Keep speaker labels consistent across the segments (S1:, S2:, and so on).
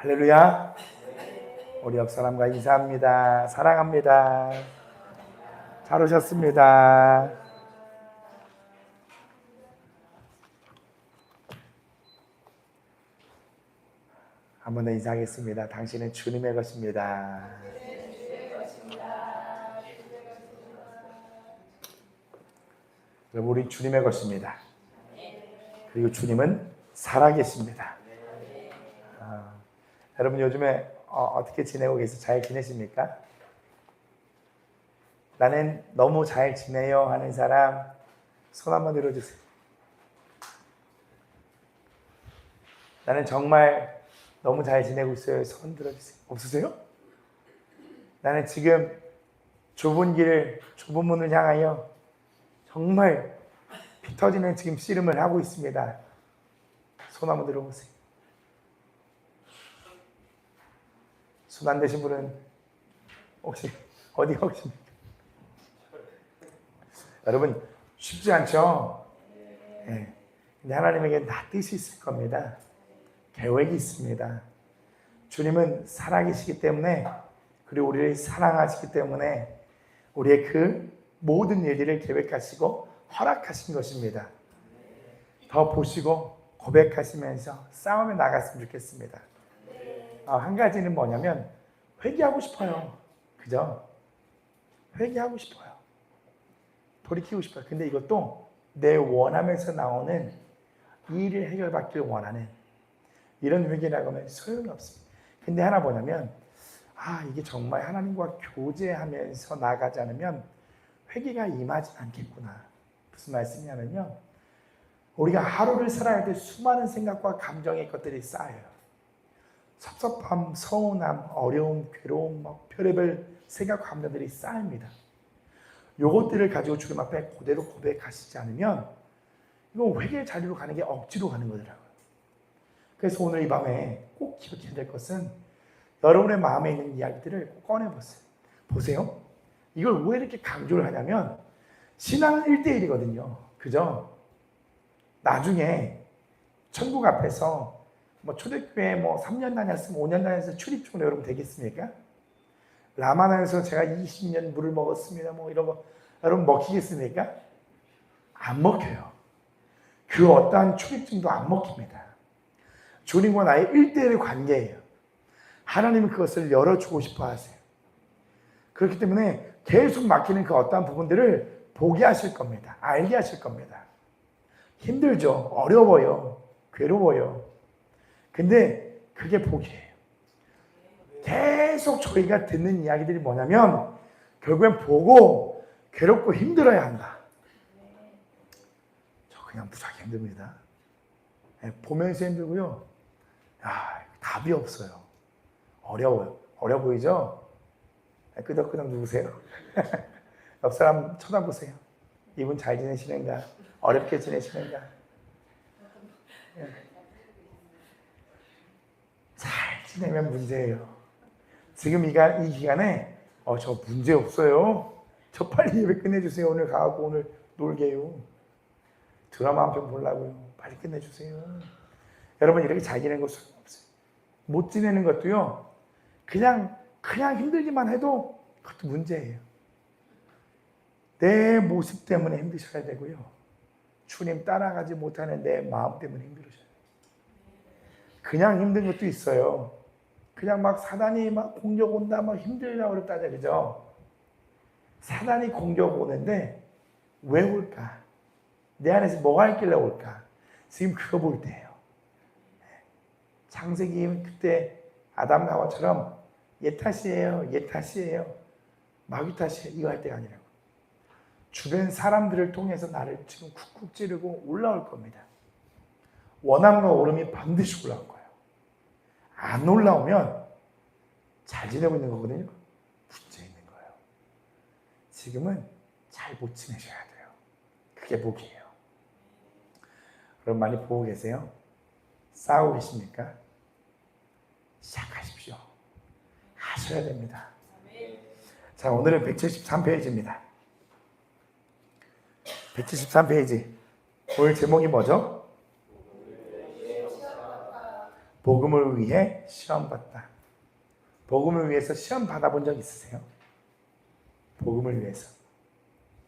S1: 할렐루야. 우리 옆 사람과 인사합니다. 사랑합니다. 잘 오셨습니다. 한 번 더 인사하겠습니다. 당신은 주님의 것입니다. 여러분, 우리 주님의 것입니다. 그리고 주님은 살아계십니다. 여러분, 요즘에 어떻게 지내고 계세요? 잘 지내십니까? 나는 너무 잘 지내요 하는 사람 손 한번 들어주세요. 나는 정말 너무 잘 지내고 있어요. 손 들어주세요. 없으세요? 나는 지금 좁은 길을, 좁은 문을 향하여 정말 피 터지는 지금 씨름을 하고 있습니다. 손 한번 들어보세요. 손 안 되신 분은 혹시 어디가 오십니까? 여러분, 쉽지 않죠? 네. 근데 하나님에게 다 뜻이 있을 겁니다. 계획이 있습니다. 주님은 살아계시기 때문에, 그리고 우리를 사랑하시기 때문에 우리의 그 모든 일들을 계획하시고 허락하신 것입니다. 더 보시고 고백하시면서 싸움에 나갔으면 좋겠습니다. 한 가지는 뭐냐면 회개하고 싶어요. 그죠? 회개하고 싶어요. 돌이키고 싶어요. 근데 이것도 내 원함에서 나오는 이 일을 해결받기를 원하는 이런 회개라고 하면 소용이 없습니다. 근데 하나 뭐냐면 이게 정말 하나님과 교제하면서 나가지 않으면 회개가 임하지 않겠구나. 무슨 말씀이냐면요, 우리가 하루를 살아갈 때 수많은 생각과 감정의 것들이 쌓여요. 섭섭함, 서운함, 어려움, 괴로움, 별의별 생각, 감정들이 쌓입니다. 요것들을 가지고 주님 앞에 그대로 고백하시지 않으면 이거 회개의 자리로 가는 게 억지로 가는 거더라고요. 그래서 오늘 이 밤에 꼭 기억해야 될 것은 여러분의 마음에 있는 이야기들을 꼭 꺼내보세요. 보세요. 이걸 왜 이렇게 강조를 하냐면 신앙은 1대1이거든요. 그죠? 나중에 천국 앞에서 초대교회 3년 다녔으면 5년 다녔으면 출입증으로 여러분 되겠습니까? 라마나에서 제가 20년 물을 먹었습니다. 이런 거 여러분 먹히겠습니까? 안 먹혀요. 그 어떠한 출입증도 안 먹힙니다. 주님과 나의 1대1 관계예요. 하나님은 그것을 열어주고 싶어 하세요. 그렇기 때문에 계속 막히는 그 어떠한 부분들을 보게 하실 겁니다. 알게 하실 겁니다. 힘들죠. 어려워요. 괴로워요. 근데 그게 복이에요. 계속 저희가 듣는 이야기들이 뭐냐면 결국엔 보고 괴롭고 힘들어야 한다. 저 그냥 무지하게 힘듭니다. 보면서 힘들고요. 답이 없어요. 어려워요. 어려 보이죠? 끄덕끄덕 누구세요? 옆 사람 쳐다보세요. 이분 잘 지내시는가? 어렵게 지내시는가? 잘 지내면 문제예요. 지금 이 기간에 저 문제 없어요. 저 빨리 예배 끝내주세요. 오늘 가고 오늘 놀게요. 드라마 한 편 보려고요. 빨리 끝내주세요. 여러분, 이렇게 잘 지내는 거 소용없어요. 못 지내는 것도요, 그냥 힘들기만 해도 그것도 문제예요. 내 모습 때문에 힘드셔야 되고요. 주님 따라가지 못하는 내 마음 때문에 힘들으셔야 돼요. 그냥 힘든 것도 있어요. 그냥 사단이 공격 온다, 힘들다 그랬다죠. 그죠? 사단이 공격 오는데 왜 올까? 내 안에서 뭐가 있길래 올까? 지금 그거 볼 때예요. 창세기 그때 아담과 하와처럼 얘 탓이에요. 얘 탓이에요. 마귀 탓이에요. 이거 할 때가 아니라고. 주변 사람들을 통해서 나를 지금 쿡쿡 찌르고 올라올 겁니다. 원함과 오름이 반드시 올라올 거예요. 안 올라오면 잘 지내고 있는 거거든요. 문제 있는 거예요. 지금은 잘 못 지내셔야 돼요. 그게 복이에요. 여러분 많이 보고 계세요? 싸우고 계십니까? 시작하십시오. 하셔야 됩니다. 자, 오늘은 173페이지입니다. 173페이지. 오늘 제목이 뭐죠? 복음을 위해 시험 받다. 복음을 위해서 시험 받아본 적 있으세요? 복음을 위해서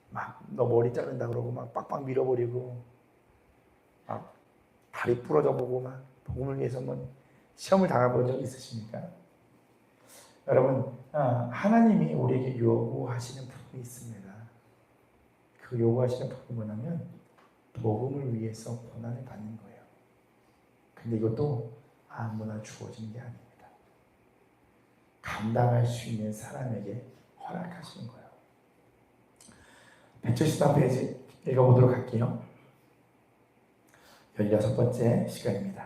S1: 막 너 머리 자른다 그러고 막 빡빡 밀어버리고 막 다리 부러져 보고 막 복음을 위해서 뭐 시험을 당해본 적 있으십니까? 여러분, 하나님이 우리에게 요구하시는 부분이 있습니다. 그 요구하시는 부분이 뭐냐면 복음을 위해서 고난을 받는 거예요. 근데 이것도 아무나 주어지는 게 아닙니다. 감당할 수 있는 사람에게 허락하시는 거예요. 173페이지 읽어보도록 할게요. 16번째 시간입니다.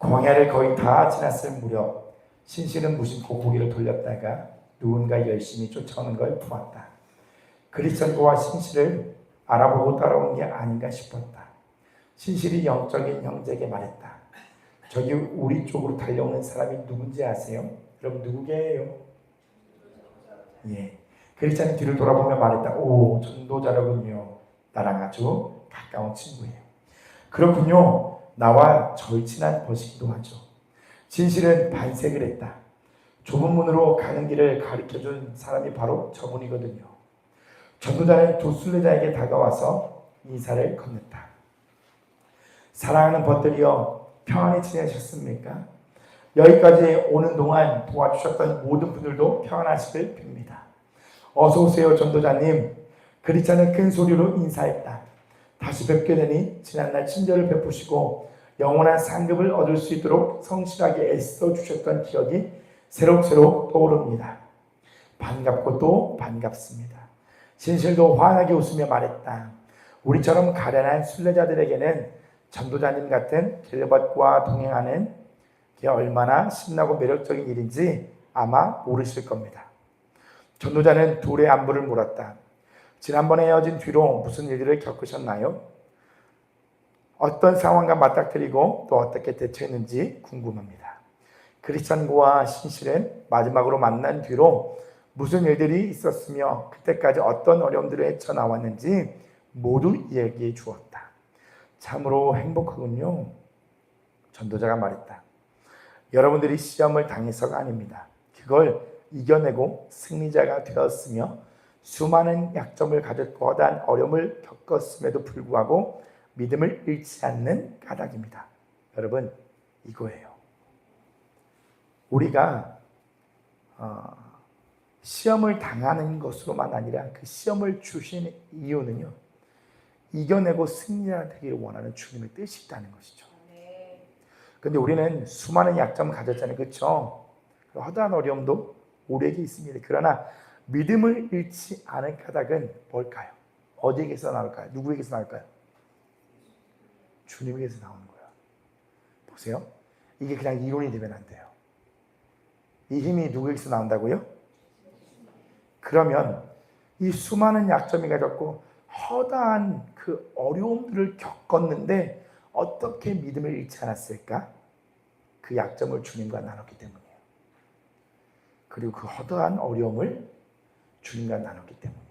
S1: 광야를 거의 다 지났을 무렵 신실은 무심코 고개를 돌렸다가 누군가 열심히 쫓아오는 걸 보았다. 그리스도와 신실을 알아보고 따라온 게 아닌가 싶었다. 신실이 영적인 형제에게 말했다. 저기 우리 쪽으로 달려오는 사람이 누군지 아세요? 여러분 누구게요? 예. 그리스도는 뒤를 돌아보며 말했다. 오, 전도자라군요. 나랑 아주 가까운 친구예요. 그렇군요. 나와 절친한 것이기도 하죠. 진실은 반색을 했다. 좁은 문으로 가는 길을 가르쳐준 사람이 바로 저분이거든요. 전도자는 두 순례자에게 다가와서 인사를 건넸다. 사랑하는 벗들이여 평안히 지내셨습니까? 여기까지 오는 동안 도와주셨던 모든 분들도 평안하시길 빕니다. 어서 오세요 전도자님. 그리스도는 큰 소리로 인사했다. 다시 뵙게 되니 지난날 친절을 베푸시고 영원한 상급을 얻을 수 있도록 성실하게 애써 주셨던 기억이 새록새록 떠오릅니다. 반갑고 또 반갑습니다. 신실도 환하게 웃으며 말했다. 우리처럼 가련한 순례자들에게는 전도자님 같은 길밭과 동행하는 게 얼마나 신나고 매력적인 일인지 아마 모르실 겁니다. 전도자는 둘의 안부를 물었다. 지난번에 헤어진 뒤로 무슨 일들을 겪으셨나요? 어떤 상황과 맞닥뜨리고 또 어떻게 대처했는지 궁금합니다. 크리스찬과 신실은 마지막으로 만난 뒤로 무슨 일들이 있었으며 그때까지 어떤 어려움들을 헤쳐나왔는지 모두 이야기해 주었다. 참으로 행복하군요. 전도자가 말했다. 여러분들이 시험을 당해서가 아닙니다. 그걸 이겨내고 승리자가 되었으며 수많은 약점을 가졌고 거대한 어려움을 겪었음에도 불구하고 믿음을 잃지 않는 까닭입니다. 여러분, 이거예요. 우리가 시험을 당하는 것으로만 아니라 그 시험을 주신 이유는요, 이겨내고 승리자 되기를 원하는 주님의 뜻이 있다는 것이죠. 그런데 우리는 수많은 약점을 가졌잖아요. 그렇죠? 허다한 어려움도 우리에게 있습니다. 그러나 믿음을 잃지 않은 까닭은 뭘까요? 어디에게서 나올까요? 누구에게서 나올까요? 주님에게서 나오는 거예요. 보세요. 이게 그냥 이론이 되면 안 돼요. 이 힘이 누구에게서 나온다고요? 그러면 이 수많은 약점이 가졌고 허다한 그 어려움들을 겪었는데 어떻게 믿음을 잃지 않았을까? 그 약점을 주님과 나눴기 때문이에요. 그리고 그 허다한 어려움을 주님과 나눴기 때문이에요.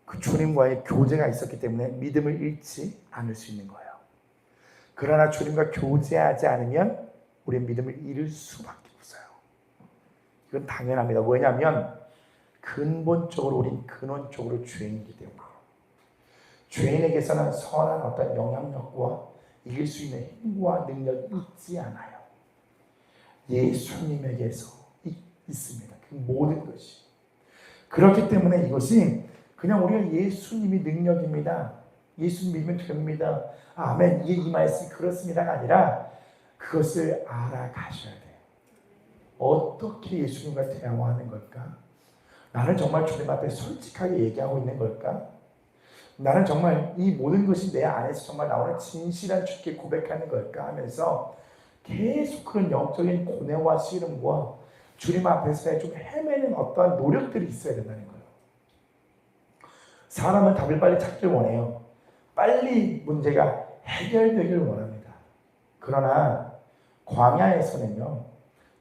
S1: 그 주님과의 교제가 있었기 때문에 믿음을 잃지 않을 수 있는 거예요. 그러나 주님과 교제하지 않으면 우리는 믿음을 잃을 수밖에 없어요. 이건 당연합니다. 왜냐하면 근본적으로 우린 근원적으로 죄인이기 때문이에요. 죄인에게서는 선한 어떤 영향력과 이길 수 있는 힘과 능력이 있지 않아요. 예수님에게서 있습니다. 그 모든 것이. 그렇기 때문에 이것이 그냥 우리가 예수님이 능력입니다. 예수님 믿으면 됩니다. 아멘. 이게 이 말씀이 그렇습니다가 아니라 그것을 알아가셔야 돼요. 어떻게 예수님과 대화하는 걸까? 나는 정말 주님 앞에 솔직하게 얘기하고 있는 걸까? 나는 정말 이 모든 것이 내 안에서 정말 나오는 진실한 주께 고백하는 걸까 하면서 계속 그런 영적인 고뇌와 씨름과 주님 앞에서의 좀 헤매는 어떠한 노력들이 있어야 된다는 거예요. 사람은 답을 빨리 찾길 원해요. 빨리 문제가 해결되길 원합니다. 그러나 광야에서는요,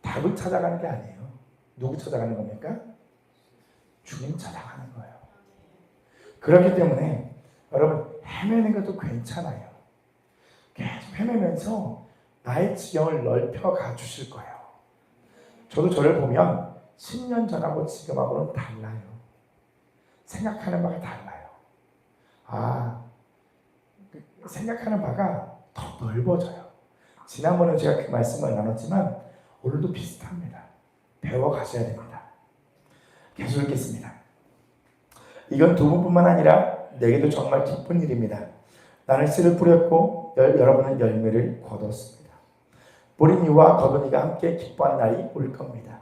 S1: 답을 찾아가는 게 아니에요. 누구 찾아가는 겁니까? 주님 찾아가는 거예요. 그렇기 때문에 여러분 헤매는 것도 괜찮아요. 계속 헤매면서 나의 지경을 넓혀가 주실 거예요. 저도 저를 보면 10년 전하고 지금하고는 달라요. 생각하는 바가 달라요. 생각하는 바가 더 넓어져요. 지난번에 제가 그 말씀을 나눴지만 오늘도 비슷합니다. 배워가셔야 됩니다. 계속 읽겠습니다. 이건 두 분뿐만 아니라 내게도 정말 기쁜 일입니다. 나는 씨를 뿌렸고 여러분은 열매를 거뒀습니다. 뿌린 이와 거둔 이가 함께 기뻐하는 날이 올 겁니다.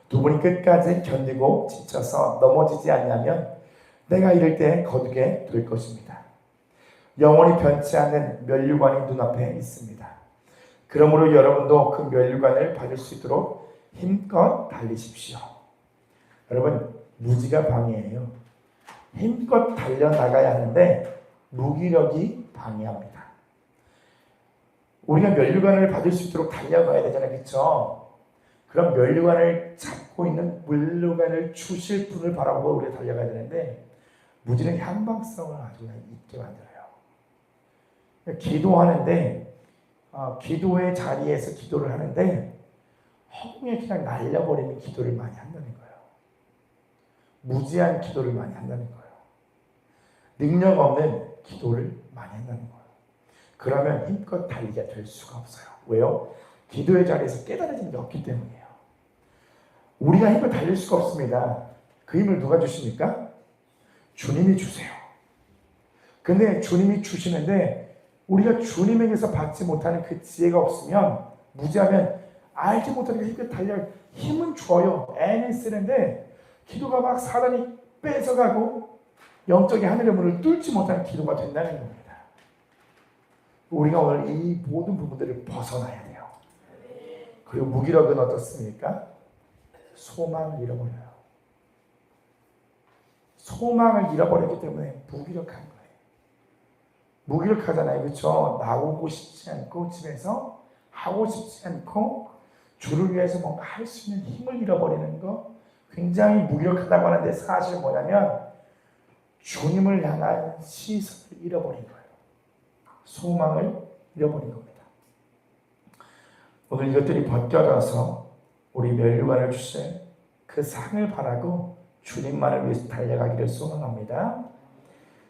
S1: 두 분이 끝까지 견디고 지쳐서 넘어지지 않냐면 내가 이를 때 거두게 될 것입니다. 영원히 변치 않는 면류관이 눈앞에 있습니다. 그러므로 여러분도 그 면류관을 받을 수 있도록 힘껏 달리십시오. 여러분, 무지가 방해예요. 힘껏 달려나가야 하는데 무기력이 방해합니다. 우리가 면류관을 받을 수 있도록 달려가야 되잖아요. 그렇죠? 그럼 면류관을 잡고 있는 면류관을 주실 분을 바라보고 우리가 달려가야 되는데 무지는 향방성을 아주 있게 만들어요. 기도하는데 기도의 자리에서 기도를 하는데 허공에 그냥 날려버리는 기도를 많이 한다는 거예요. 무지한 기도를 많이 한다는 거예요. 능력 없는 기도를 많이 한다는 거예요. 그러면 힘껏 달리게 될 수가 없어요. 왜요? 기도의 자리에서 깨달아지는 게 없기 때문이에요. 우리가 힘을 달릴 수가 없습니다. 그 힘을 누가 주십니까? 주님이 주세요. 근데 주님이 주시는데 우리가 주님에게서 받지 못하는 그 지혜가 없으면 무지하면 알지 못하는 힘껏 달려 힘은 줘요. 애는 쓰는데 기도가 막 사단이 뺏어가고 영적인 하늘의 문을 뚫지 못하는 기도가 된다는 겁니다. 우리가 오늘 이 모든 부분들을 벗어나야 돼요. 그리고 무기력은 어떻습니까? 소망을 잃어버려요. 소망을 잃어버렸기 때문에 무기력한 거예요. 무기력하잖아요. 그렇죠? 나오고 싶지 않고 집에서 하고 싶지 않고 주를 위해서 뭔가 할 수 있는 힘을 잃어버리는 거 굉장히 무기력하다고 하는데 사실 뭐냐면 주님을 향한 시선을 잃어버린 거예요. 소망을 잃어버린 겁니다. 오늘 이것들이 벗겨져서 우리 면류관을 주신 그 상을 바라고 주님만을 위해서 달려가기를 소망합니다.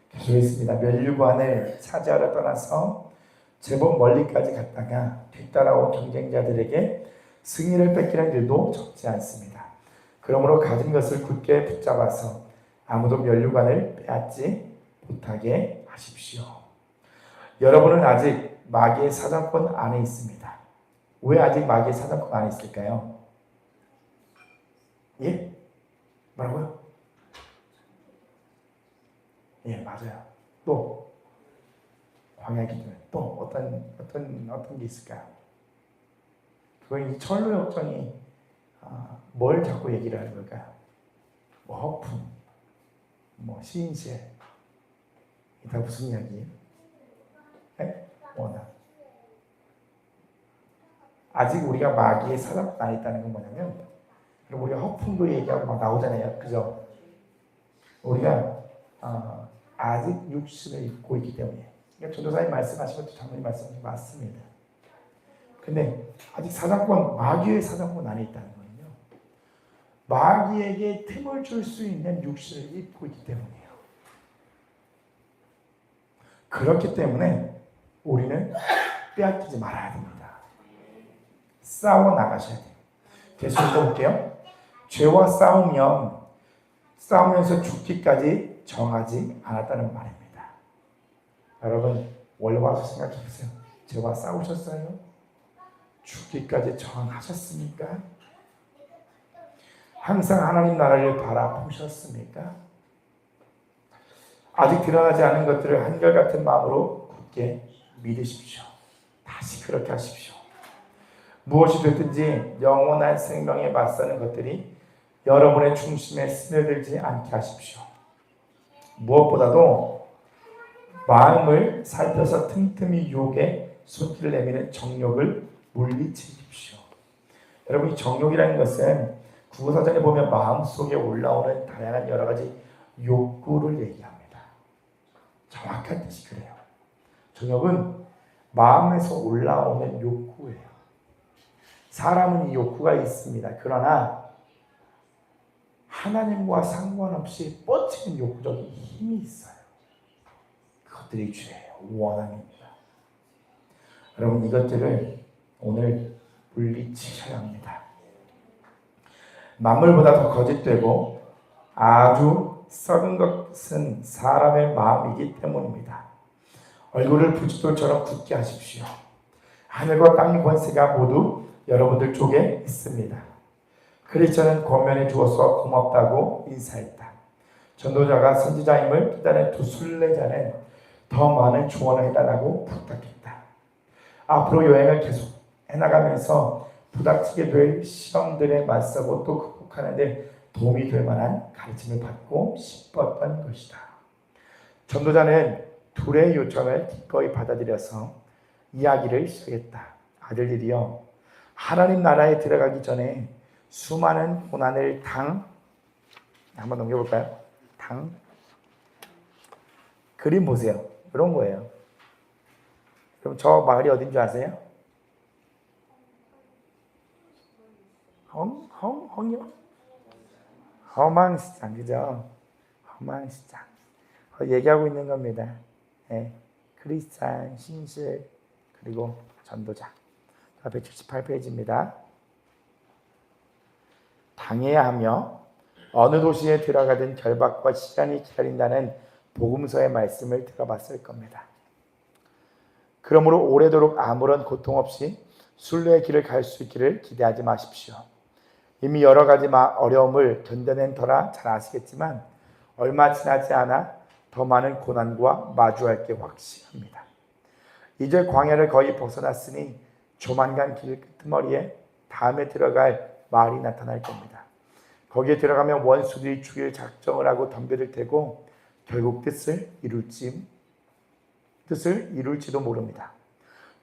S1: 계속했습니다. 면류관을 차지하러 떠나서 제법 멀리까지 갔다가 뒤따라온 경쟁자들에게 승리를 뺏기는 일도 적지 않습니다. 그러므로 가진 것을 굳게 붙잡아서 아무도 면류관을 빼앗지 못하게 하십시오. 여러분은 아직 마귀의 사정권 안에 있습니다. 왜 아직 마귀의 사정권 안에 있을까요? 예? 뭐라고요? 예, 맞아요. 또 광야 기도는 또 어떤 게 있을까요? 그건 이 철로 역정이 뭘 자꾸 얘기를 하는 걸까요? 뭐 허풍, 뭐 시인실, 다 무슨 이야기예요? 네? 워낙 아직 우리가 마귀의 사정권 안에 있다는 건 뭐냐면, 그리고 우리가 허풍도 얘기하고 막 나오잖아요, 그죠? 우리가 아직 육신을 입고 있기 때문에. 그러니까 전도사님 말씀하신 것도 장로님 말씀이 맞습니다. 근데 아직 사정권, 마귀의 사정권 안에 있다는 거예요. 마귀에게 틈을 줄 수 있는 육신을 입고 있기 때문이에요. 그렇기 때문에 우리는 빼앗기지 말아야 됩니다. 싸워 나가셔야 돼요. 계속 읽어볼게요. 죄와 싸우면서 죽기까지 정하지 않았다는 말입니다. 여러분, 원래 와서 생각해 보세요. 죄와 싸우셨어요? 죽기까지 저항하셨습니까? 항상 하나님 나라를 바라보셨습니까? 아직 드러나지 않은 것들을 한결같은 마음으로 굳게 믿으십시오. 다시 그렇게 하십시오. 무엇이 됐든지 영원한 생명에 맞서는 것들이 여러분의 중심에 스며들지 않게 하십시오. 무엇보다도 마음을 살펴서 틈틈이 유혹에 손길을 내미는 정욕을 물리치십시오. 여러분, 이 정욕이라는 것은 국어사전에 보면 마음속에 올라오는 다양한 여러 가지 욕구를 얘기합니다. 정확한 뜻이 그래요. 정욕은 마음에서 올라오는 욕구예요. 사람은 이 욕구가 있습니다. 그러나 하나님과 상관없이 뻗치는 욕구적인 힘이 있어요. 그것들이 죄예요. 원함입니다. 여러분, 이것들을 오늘 물리치셔야 합니다. 만물보다 더 거짓되고 아주 썩은 것은 사람의 마음이기 때문입니다. 얼굴을 부싯돌처럼 굳게 하십시오. 하늘과 땅의 권세가 모두 여러분들 쪽에 있습니다. 크리스천은 권면해 주어서 고맙다고 인사했다. 전도자가 선지자임을 깨달은 두 순례자는 더 많은 조언을 해달라고 부탁했다. 앞으로 여행을 계속 해나가면서 부닥치게 될 시험들에 맞서고 또 극복하는 데 도움이 될 만한 가르침을 받고 싶었던 것이다. 전도자는 둘의 요청을 기꺼이 받아들여서 이야기를 시작했다. 아들들이여, 하나님 나라에 들어가기 전에 수많은 고난을 한번 넘겨볼까요? 그림 보세요. 이런 거예요. 그럼 저 마을이 어딘 줄 아세요? 헝이요? 허망시장, 그죠? 허망시장. 얘기하고 있는 겁니다. 네. 크리스찬, 신실, 그리고 전도자. 178페이지입니다. 당해야 하며 어느 도시에 들어가든 결박과 시련이 기다린다는 복음서의 말씀을 들어봤을 겁니다. 그러므로 오래도록 아무런 고통 없이 순례의 길을 갈 수 있기를 기대하지 마십시오. 이미 여러 가지 어려움을 견뎌낸 터라 잘 아시겠지만 얼마 지나지 않아 더 많은 고난과 마주할 게 확실합니다. 이제 광야를 거의 벗어났으니 조만간 길 끄트머리에 다음에 들어갈 마을이 나타날 겁니다. 거기에 들어가면 원수들이 죽일 작정을 하고 덤벼들 테고 결국 뜻을 이룰지도 모릅니다.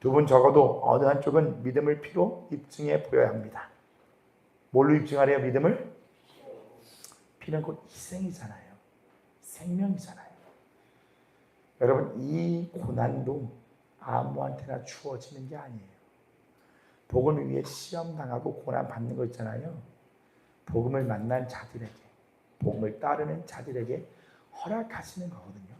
S1: 두 분 적어도 어느 한쪽은 믿음을 피로 입증해 보여야 합니다. 뭘로 입증하래요? 믿음을? 피는 곧 희생이잖아요. 생명이잖아요. 여러분, 이 고난도 아무한테나 주어지는 게 아니에요. 복음을 위해 시험당하고 고난받는 거 있잖아요. 복음을 만난 자들에게, 복음을 따르는 자들에게 허락하시는 거거든요.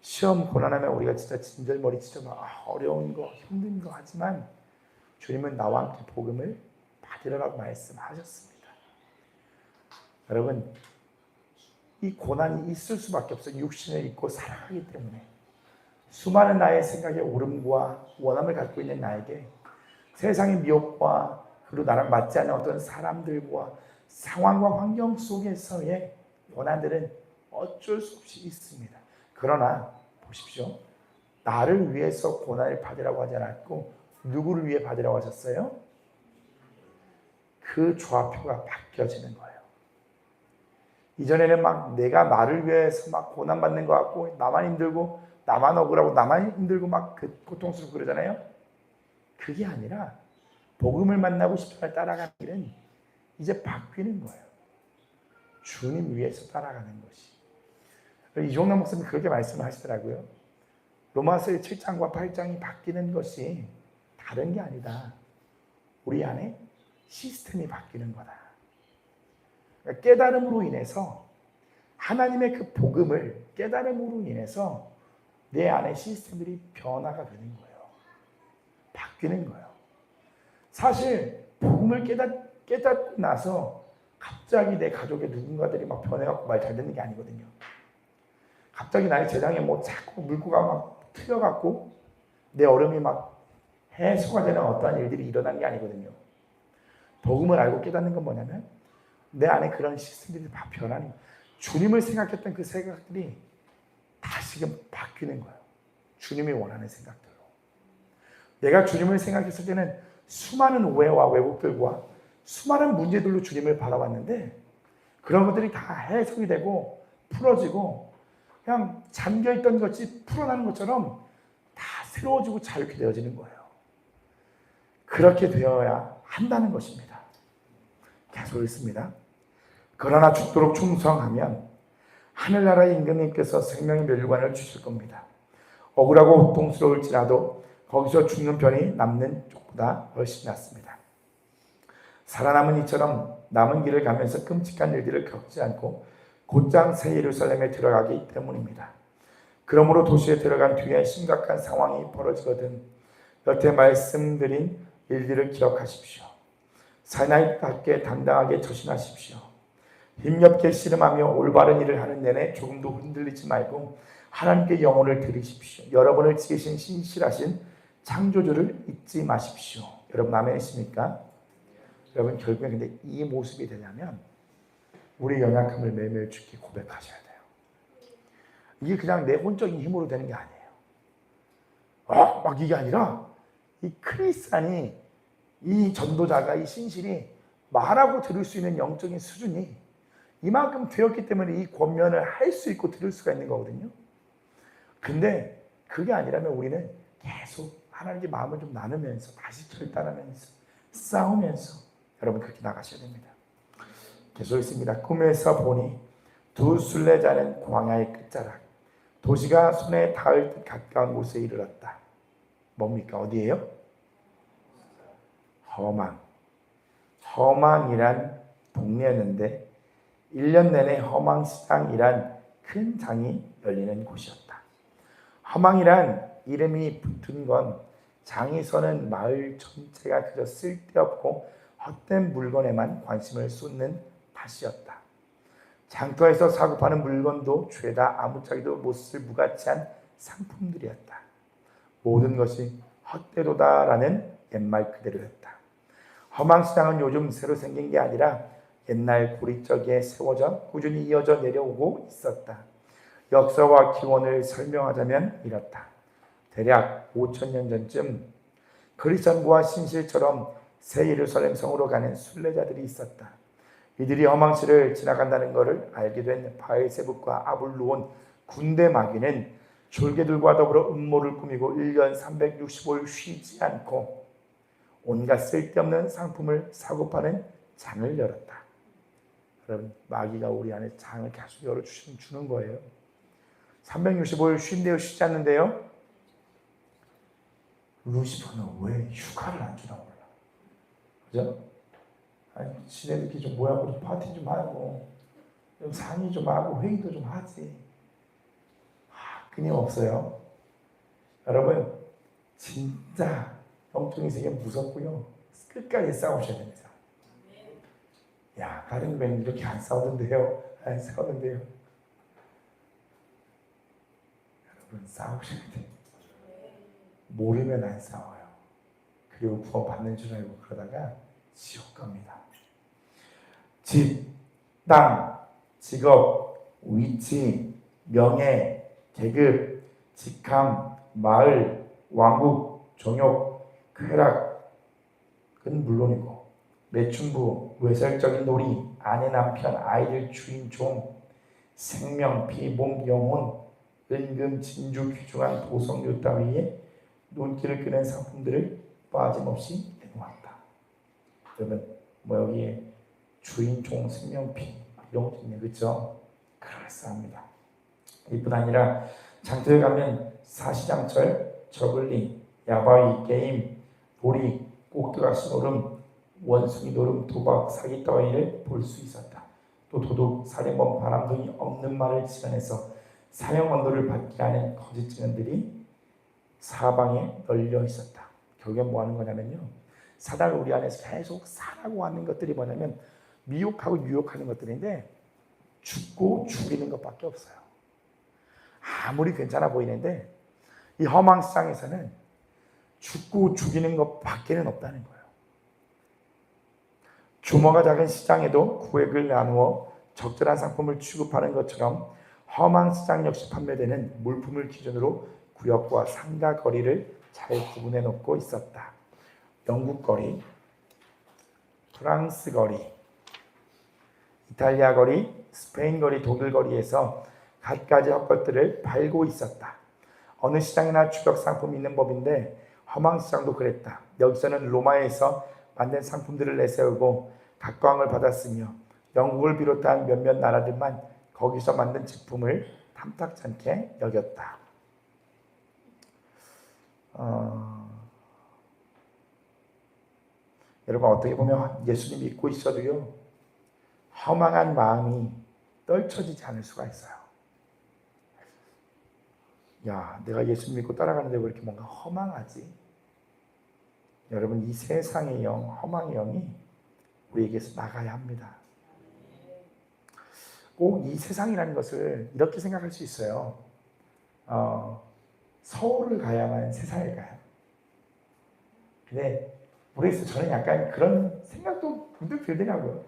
S1: 시험 고난하면 우리가 진짜 진절머리 치죠. 어려운 거, 힘든 거 하지만 주님은 나와 함께 복음을 받으라고 말씀하셨습니다. 여러분, 이 고난이 있을 수밖에 없어요. 육신을 입고 살아가기 때문에. 수많은 나의 생각의 오름과 원함을 갖고 있는 나에게 세상의 미혹과 그리고 나랑 맞지 않는 어떤 사람들과 상황과 환경 속에서의 고난들은 어쩔 수 없이 있습니다. 그러나 보십시오. 나를 위해서 고난을 받으라고 하지 않았고 누구를 위해 받으라고 하셨어요? 그 좌표가 바뀌어지는 거예요. 이전에는 막 내가 나를 위해서 막 고난받는 것 같고 나만 힘들고 나만 억울하고 나만 힘들고 막 고통스럽고 그러잖아요. 그게 아니라 복음을 만나고 싶은 따라가는 길은 이제 바뀌는 거예요. 주님 위해서 따라가는 것이. 이종남 목사님 그렇게 말씀을 하시더라고요. 로마서 7장과 8장이 바뀌는 것이 다른 게 아니다. 우리 안에 시스템이 바뀌는 거다. 그러니까 깨달음으로 인해서 하나님의 그 복음을 깨달음으로 인해서 내 안에 시스템들이 변화가 되는 거예요. 바뀌는 거예요. 사실 복음을 깨닫고 나서 갑자기 내 가족의 누군가들이 막 변해갖고 말 잘 듣는 게 아니거든요. 갑자기 나의 재장에 뭐 자꾸 물고가 막 틀려갖고 내 얼음이 막 해소가 되는 어떠한 일들이 일어나는 게 아니거든요. 복음을 알고 깨닫는 건 뭐냐면 내 안에 그런 시스템들이 다 변하는 거예요. 주님을 생각했던 그 생각들이 다시금 바뀌는 거예요. 주님이 원하는 생각들로. 내가 주님을 생각했을 때는 수많은 오해와 왜곡들과 수많은 문제들로 주님을 바라봤는데 그런 것들이 다 해석이 되고 풀어지고 그냥 잠겨있던 것이 풀어나는 것처럼 다 새로워지고 자유케 되어지는 거예요. 그렇게 되어야 한다는 것입니다. 계속 읽습니다. 그러나 죽도록 충성하면 하늘나라의 임금님께서 생명의 멸관을 주실 겁니다. 억울하고 고통스러울지라도 거기서 죽는 편이 남는 쪽보다 훨씬 낫습니다. 살아남은 이처럼 남은 길을 가면서 끔찍한 일들을 겪지 않고 곧장 새 예루살렘에 들어가기 때문입니다. 그러므로 도시에 들어간 뒤에 심각한 상황이 벌어지거든 여태 말씀드린 일들을 기억하십시오. 사나이답게 당당하게 처신하십시오. 힘겹게 씨름하며 올바른 일을 하는 내내 조금도 흔들리지 말고 하나님께 영혼을 드리십시오. 여러분을 지으신 신실하신 창조주를 잊지 마십시오. 여러분 아멘이십니까? 여러분 결국에 근데 이 모습이 되려면 우리 연약함을 매일매일 주께 고백하셔야 돼요. 이게 그냥 내 혼적인 힘으로 되는 게 아니에요. 막 이게 아니라 이 크리스찬이 이 전도자가 이 신실이 말하고 들을 수 있는 영적인 수준이 이만큼 되었기 때문에 이 권면을 할 수 있고 들을 수가 있는 거거든요. 근데 그게 아니라면 우리는 계속 하나님께 마음을 좀 나누면서 다시 결단하면서 싸우면서 여러분 그렇게 나가셔야 됩니다. 계속 있습니다. 꿈에서 보니 두 순례자는 광야의 끝자락 도시가 손에 닿을 듯 가까운 곳에 이르렀다. 뭡니까? 어디예요? 허망이란 동네였는데 1년 내내 허망시장이란 큰 장이 열리는 곳이었다. 허망이란 이름이 붙은 건 장이 서는 마을 전체가 그저 쓸데없고 헛된 물건에만 관심을 쏟는 탓이었다. 장터에서 사고 파는 물건도 죄다 아무짝에도 못쓸 무가치한 상품들이었다. 모든 것이 헛되도다라는 옛말 그대로였다. 허망시장은 요즘 새로 생긴 게 아니라 옛날 고리적에 세워져 꾸준히 이어져 내려오고 있었다. 역사와 기원을 설명하자면 이렇다. 대략 5,000년 전쯤 그리스도와 신실처럼 새 예루살렘 성으로 가는 순례자들이 있었다. 이들이 허망시를 지나간다는 것을 알게 된 바알세불과 아블루온 군대 마귀는 졸개들과 더불어 음모를 꾸미고 1년 365일 쉬지 않고 온갖 쓸데없는 상품을 사고 파는 장을 열었다. 여러분 마귀가 우리 안에 장을 계속 열어주는 거예요. 365일 쉰대요? 쉬지 않는데요? 루시퍼는 왜 휴가를 안 주나 몰라. 그죠? 아니, 지네들끼리 좀 모여서 파티 좀 하고, 좀 상의 좀 하고, 회의도 좀 하지. 끊임없어요. 여러분, 진짜 영적인 세계 무섭고요. 끝까지 싸우셔야 됩니다. 야, 다른 교회는 이렇게 안 싸우던데요. 안 싸우는데요. 여러분, 싸우셔야 돼요. 모르면 안 싸워요. 그리고 구원 받는 줄 알고 그러다가 지옥 갑니다. 집, 땅, 직업, 위치, 명예, 계급, 직함, 마을, 왕국, 종욕, 쾌락은 물론이고 매춘부, 외설적인 놀이, 아내, 남편, 아이들, 주인, 종, 생명, 피, 몸, 영혼, 은금, 진주, 귀중한 보석류 따위에 눈길을 끄는 상품들을 빠짐없이 내놓았다. 그러면 여기에 주인, 종, 생명, 피 이런 것도 있네, 그렇죠? 그럴싸합니다. 이뿐 아니라 장터에 가면 사시장철, 저글링, 야바위, 게임, 놀이, 꼭두각시 노름, 원숭이 노름, 도박, 사기 따위를 볼 수 있었다. 또 도둑, 살인범, 바람 등이 없는 말을 지어내서 사형 언도를 받게 하는 거짓 증언들이 사방에 널려 있었다. 결국엔 뭐 하는 거냐면요. 사단을 우리 안에서 계속 사라고 하는 것들이 뭐냐면 미혹하고 유혹하는 것들인데 죽고 죽이는 것밖에 없어요. 아무리 괜찮아 보이는데 이 허망시장에서는 죽고 죽이는 것밖에는 없다는 거예요. 규모가 작은 시장에도 구획을 나누어 적절한 상품을 취급하는 것처럼 허망시장 역시 판매되는 물품을 기준으로 구역과 상가 거리를 잘 구분해 놓고 있었다. 영국 거리, 프랑스 거리, 이탈리아 거리, 스페인 거리, 독일 거리에서 갖가지 헛것들을 팔고 있었다. 어느 시장이나 추격 상품이 있는 법인데 허망시장도 그랬다. 여기서는 로마에서 만든 상품들을 내세우고 각광을 받았으며 영국을 비롯한 몇몇 나라들만 거기서 만든 제품을 탐탁지 않게 여겼다. 여러분 어떻게 보면 예수님 믿고 있어도요, 허망한 마음이 떨쳐지지 않을 수가 있어요. 야, 내가 예수님 믿고 따라가는데 왜 이렇게 뭔가 허망하지? 여러분, 이 세상의 영, 허망의 영이 우리에게서 나가야 합니다. 꼭 이 세상이라는 것을 이렇게 생각할 수 있어요. 서울을 가야만 세상에 가요. 근데 모르겠어요. 저는 약간 그런 생각도 문득 들더라고요.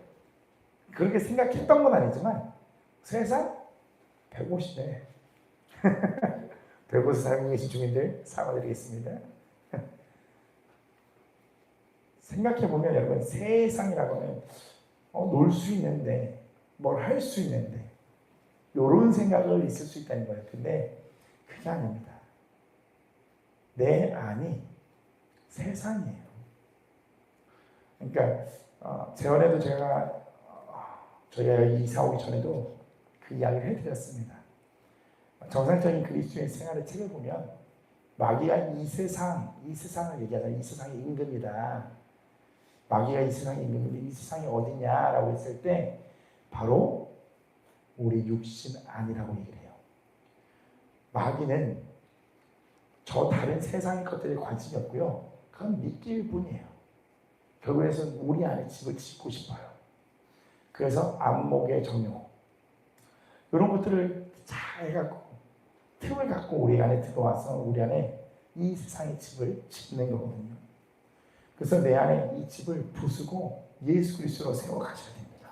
S1: 그렇게 생각했던 건 아니지만 세상 150대 150에 살고 계신 주민들 사과드리겠습니다. 생각해보면 여러분, 세상이라고 하면 놀 수 있는데 뭘 할 수 있는데 이런 생각을 있을 수 있다는 거예요. 근데 그게 아닙니다. 내 안이 세상이에요. 그러니까 재원에도 저희가 이사 오기 전에도 그 이야기를 해드렸습니다. 정상적인 그리스도의 생활의 책을 보면 마귀가 이 세상을 얘기하잖아요. 이 세상의 임금이다. 마귀가 이 세상의 임금인데 이 세상이 어디냐라고 했을 때 바로 우리 육신 안이라고 얘기를 해요. 마귀는 저 다른 세상의 것들에 관심이 없고요. 그건 미끼일 뿐이에요. 결국에는 우리 안에 집을 짓고 싶어요. 그래서 안목의 정욕 이런 것들을 잘 해갖고 틈을 갖고 우리 안에 들어와서 우리 안에 이 세상의 집을 짓는 거거든요. 그래서 내 안에 이 집을 부수고 예수 그리스도로 세워가셔야 됩니다.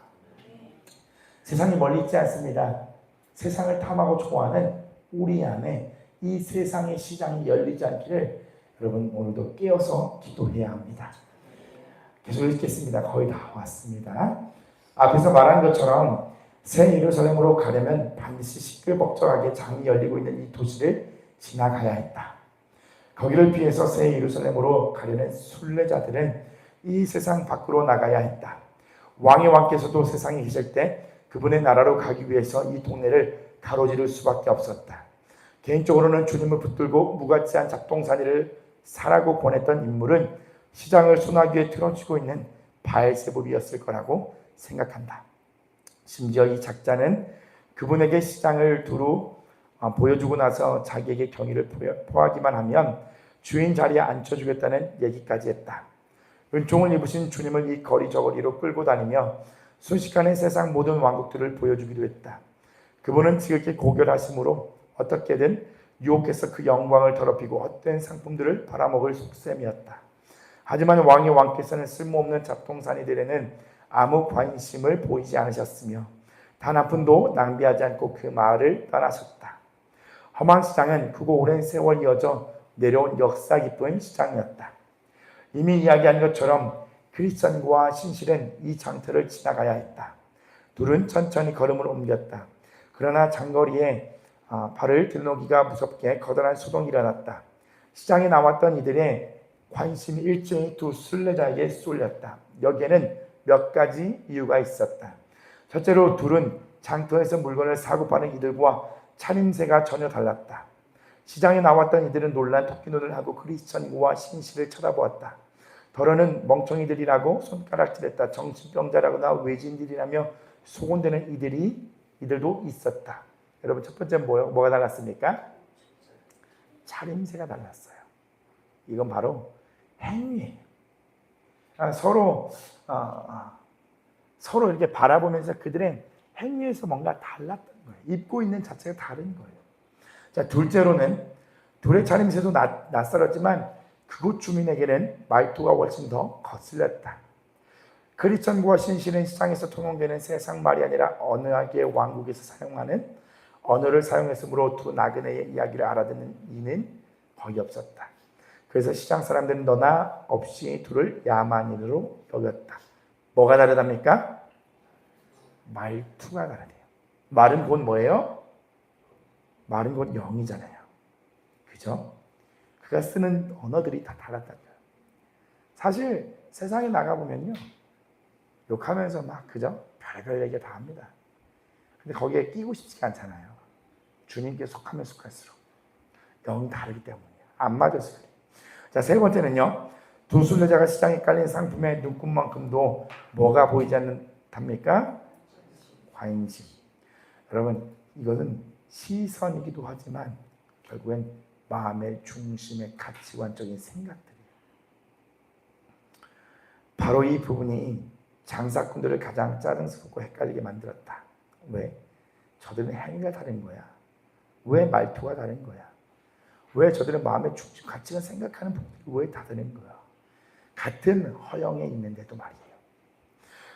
S1: 세상이 멀리 있지 않습니다. 세상을 탐하고 좋아하는 우리 안에 이 세상의 시장이 열리지 않기를 여러분 오늘도 깨어서 기도해야 합니다. 계속 읽겠습니다. 거의 다 왔습니다. 앞에서 말한 것처럼 새 예루살렘으로 가려면 반드시 시끌벅적하게 장이 열리고 있는 이 도시를 지나가야 했다. 거기를 피해서 새 예루살렘으로 가려는 순례자들은 이 세상 밖으로 나가야 했다. 왕의 왕께서도 세상에 계실 때 그분의 나라로 가기 위해서 이 동네를 가로지를 수밖에 없었다. 개인적으로는 주님을 붙들고 무가치한 잡동사니를 사라고 보냈던 인물은 시장을 소나기에 틀어쥐고 있는 바알세불이었을 거라고 생각한다. 심지어 이 작자는 그분에게 시장을 두루 보여주고 나서 자기에게 경의를 표하기만 하면 주인 자리에 앉혀주겠다는 얘기까지 했다. 은총을 입으신 주님을 이 거리저거리로 끌고 다니며 순식간에 세상 모든 왕국들을 보여주기도 했다. 그분은 지극히 고결하심으로 어떻게든 유혹해서 그 영광을 더럽히고 헛된 상품들을 팔아먹을 속셈이었다. 하지만 왕의 왕께서는 쓸모없는 잡동사니들에는 아무 관심을 보이지 않으셨으며 단 한 푼도 낭비하지 않고 그 마을을 떠나셨다. 험한 시장은 크고 오랜 세월 이어져 내려온 역사 깊은 시장이었다. 이미 이야기한 것처럼 크리스천과 신실은 이 장터를 지나가야 했다. 둘은 천천히 걸음을 옮겼다. 그러나 장거리에 발을 들놓기가 무섭게 커다란 소동이 일어났다. 시장에 나왔던 이들의 관심이 일제히 두 순례자에게 쏠렸다. 여기에는 몇 가지 이유가 있었다. 첫째로 둘은 장터에서 물건을 사고 파는 이들과 차림새가 전혀 달랐다. 시장에 나왔던 이들은 놀란 토끼눈을 하고 크리스천과 신실을 쳐다보았다. 더러는 멍청이들이라고 손가락질했다. 정신병자라거나 외진들이라며 소곤대는 이들도 있었다. 여러분 첫 번째 뭐가 달랐습니까? 차림새가 달랐어요. 이건 바로 행위예요. 서로 이렇게 바라보면서 그들의 행위에서 뭔가 달랐던 거예요. 입고 있는 자체가 다른 거예요. 자, 둘째로는 둘의 차림새도 낯설었지만 그곳 주민에게는 말투가 훨씬 더 거슬렸다. 크리스천과 신실은 시장에서 통용되는 세상 말이 아니라 언어학의 왕국에서 사용하는 언어를 사용했으므로 두 나그네의 이야기를 알아듣는 이는 거의 없었다. 그래서 시장 사람들은 너나 없이 둘을 야만인으로 여겼다. 뭐가 다르답니까? 말투가 다르대요. 말은 곧 뭐예요? 말은 곧 영이잖아요. 그죠? 그가 쓰는 언어들이 다 달랐다는 거예요. 사실 세상에 나가보면요. 욕하면서 막 그죠? 별별 얘기 다 합니다. 근데 거기에 끼고 싶지가 않잖아요. 주님께 속하면 속할수록 영이 다르기 때문이에요. 안 맞아서 그래요. 자, 세 번째는요. 두 순례자가 시장에 깔린 상품의 눈금만큼도 뭐가 보이지 않답니까? 관심. 여러분, 이것은 시선이기도 하지만 결국엔 마음의 중심의 가치관적인 생각들이에요. 바로 이 부분이 장사꾼들을 가장 짜증스럽고 헷갈리게 만들었다. 왜? 저들은 행위가 다른 거야. 왜 말투가 다른 거야? 왜 저들은 마음의 중심 가치가 생각하는 부분이 왜 다른 거야? 같은 허영에 있는데도 말이에요.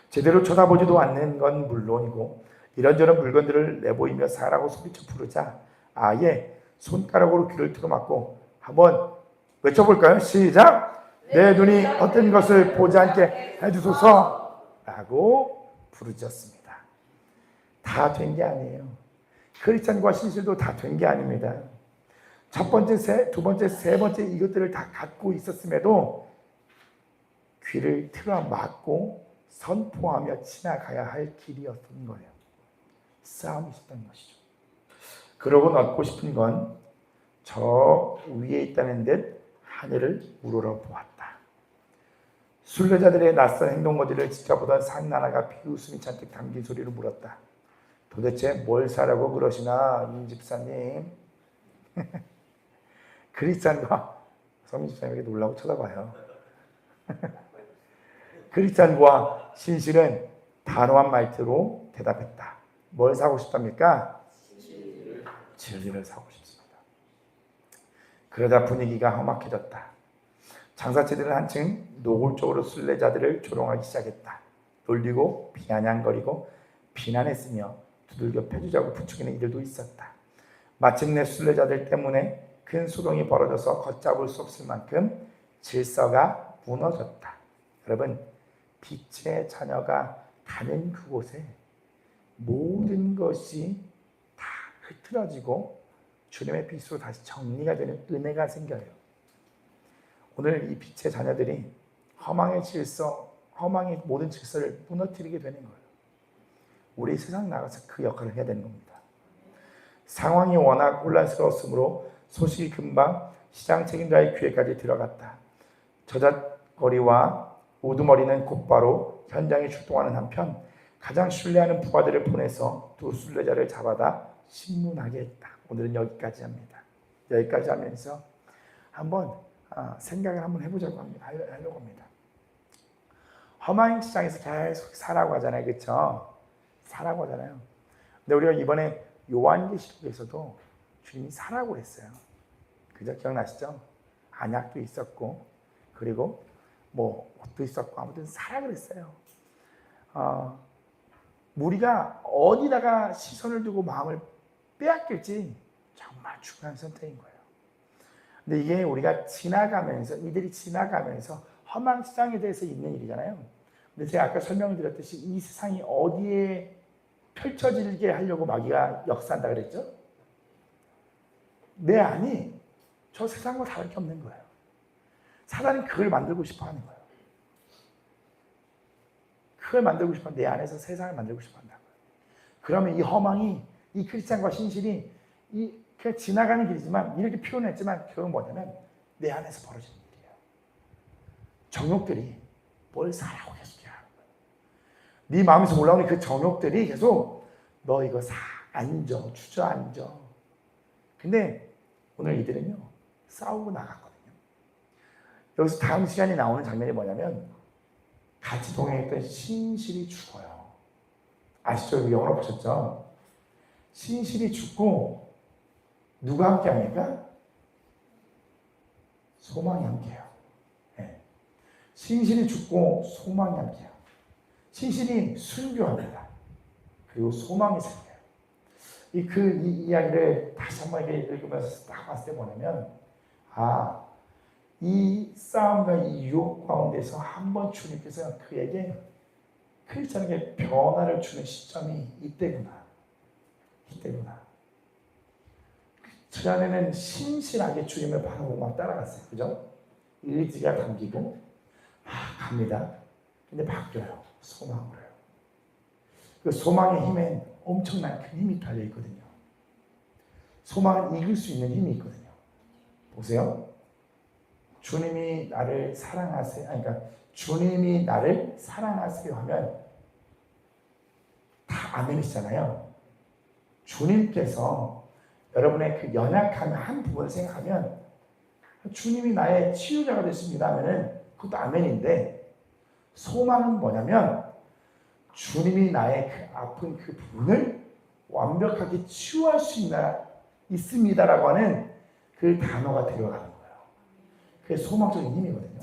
S1: 제대로 쳐다보지도 않는 건 물론이고 이런저런 물건들을 내보이며 사라고 소리쳐 부르자 아예 손가락으로 귀를 틀어막고 한번 외쳐볼까요? 시작! 내 눈이 어떤 것을 보지 않게 해주소서 라고 부르짖었습니다. 다 된 게 아니에요. 크리스찬과 신실도 다 된 게 아닙니다. 첫 번째, 두 번째, 세 번째 이것들을 다 갖고 있었음에도 귀를 틀어막고 선포하며 지나가야 할 길이었던 거예요. 싸움이 있었던 것이죠. 그러고 얻고 싶은 건 저 위에 있다는 듯 하늘을 우러러 보았다. 순례자들의 낯선 행동거지를 지켜보던 상나라가 비웃음이 잔뜩 담긴 소리로 물었다. 도대체 뭘 사라고 그러시나 임 집사님? 크리스찬과 서민 집사님에게 놀라고 쳐다봐요. 크리스찬과 신실은 단호한 말투로 대답했다. 뭘 사고 싶답니까? 진리를 사고 싶습니다. 그러자 분위기가 험악해졌다. 장사치들은 한층 노골적으로 순례자들을 조롱하기 시작했다. 놀리고 비아냥거리고 비난했으며 두들겨 패주자고 부추기는 이들도 있었다. 마침내 순례자들 때문에 큰 소동이 벌어져서 걷잡을 수 없을 만큼 질서가 무너졌다. 여러분, 빛의 자녀가 가는 그곳에 모든 것이 다 흐트러지고 주님의 빛으로 다시 정리가 되는 은혜가 생겨요. 오늘 이 빛의 자녀들이 허망의 질서, 허망의 모든 질서를 무너뜨리게 되는 거예요. 우리 세상 나가서 그 역할을 해야 되는 겁니다. 상황이 워낙 혼란스러웠으므로 소식이 금방 시장 책임자의 귀에까지 들어갔다. 저잣거리와 우두머리는 곧바로 현장에 출동하는 한편 가장 신뢰하는 부하들을 보내서 두 순례자를 잡아다 신문하게 했다. 오늘은 여기까지 합니다. 여기까지 하면서 한번 생각을 한번 해보자고 하려고 합니다. 험한 시장에서 계속 사라고 하잖아요. 그렇죠? 사라고 하잖아요. 근데 우리가 이번에 요한계시록에서도 주님이 사라고 했어요. 그죠? 기억나시죠? 안약도 있었고 그리고 뭐 옷도 있었고 아무튼 사라 그랬어요. 우리가 어디다가 시선을 두고 마음을 빼앗길지 정말 중요한 선택인 거예요. 근데 이게 우리가 지나가면서 이들이 지나가면서 험한 시장에 대해서 있는 일이잖아요. 근데 제가 아까 설명을 드렸듯이 이 세상이 어디에 펼쳐지게 하려고 마귀가 역사한다 그랬죠? 내 안이 저 세상과 다를 게 없는 거예요. 사단은 그걸 만들고 싶어 하는 거예요. 그걸 만들고 싶어, 내 안에서 세상을 만들고 싶어 한다고요. 그러면 이 허망이, 이 크리스찬과 신실이 그냥 지나가는 길이지만, 이렇게 표현했지만, 그건 뭐냐면, 내 안에서 벌어지는 일이에요. 정욕들이 뭘 사라고 계속 하는 거예요. 네 마음에서 올라오는 그 정욕들이 계속, 너 이거 사, 앉아, 주저앉아. 근데 오늘 이들은요, 싸우고 나갔거든요. 여기서 다음 시간에 나오는 장면이 뭐냐면, 같이 동행했던 신실이 죽어요. 아시죠? 영화로 보셨죠? 신실이 죽고 누가 함께 합니까? 소망이 함께해요. 네. 신실이 죽고 소망이 함께해요. 신실이 순교합니다. 그리고 소망이 생겨요. 이 이야기를 다시 한번 읽으면서 딱 봤을 때 뭐냐면, 이 싸움과 이 유혹 가운데서 한번 주님께서 그에게 크리스찬에게 변화를 주는 시점이 이때구나. 저 안에는 신실하게 주님을 바라보고 막 따라갔어요. 그죠? 의지가 담기고 갑니다. 근데 바뀌어요. 소망으로요. 그 소망의 힘엔 엄청난 큰 힘이 달려있거든요. 소망을 이길 수 있는 힘이 있거든요. 보세요. 주님이 나를 사랑하세요. 그러니까 주님이 나를 사랑하세요 하면 다 아멘이시잖아요. 주님께서 여러분의 그 연약함의 한 부분을 생각하면 주님이 나의 치유자가 되십니다 하면은 그것도 아멘인데, 소망은 뭐냐면 주님이 나의 그 아픈 그 부분을 완벽하게 치유할 수 있습니다라고 하는 그 단어가 들어가는 거예요. 그게 소망적인 힘이거든요.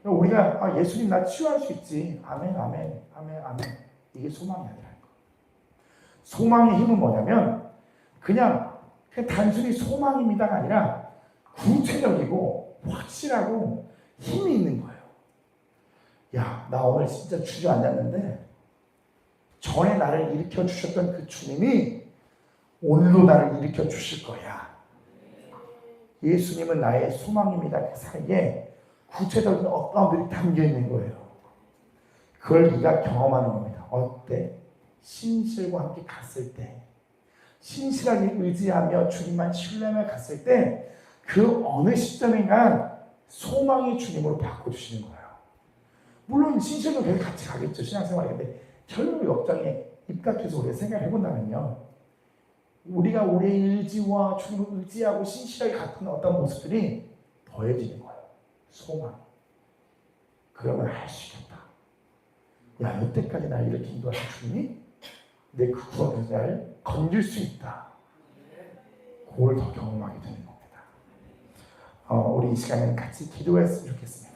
S1: 우리가 예수님 나 치유할 수 있지. 아멘, 아멘, 아멘, 아멘. 이게 소망이 아니라는 거예요. 소망의 힘은 뭐냐면 그냥 단순히 소망입니다가 아니라 구체적이고 확실하고 힘이 있는 거예요. 야, 나 오늘 진짜 주저앉았는데 전에 나를 일으켜 주셨던 그 주님이 오늘도 나를 일으켜 주실 거야. 예수님은 나의 소망입니다. 그 사이에 구체적인 어떤 것들이 담겨 있는 거예요. 그걸 네가 경험하는 겁니다. 어때? 신실과 함께 갔을 때, 신실하게 의지하며 주님만 신뢰하며 갔을 때 그 어느 시점인가 소망이 주님으로 바꿔주시는 거예요. 물론 신실도 계속 같이 가겠죠. 신앙생활인데 결국 역장에 입각해서 우리가 생각을 해본다면요, 우리가 우리의 의지와 주님을 의지하고 신실하게 같은 어떤 모습들이 더해지는 거예요. 소망. 그러면 할 수 있겠다. 야, 여태까지 날 이렇게 인도하신 주님이 내 그 구원에서 나를 건질 수 있다. 그걸 더 경험하게 되는 겁니다. 우리 이 시간에 같이 기도했으면 좋겠습니다.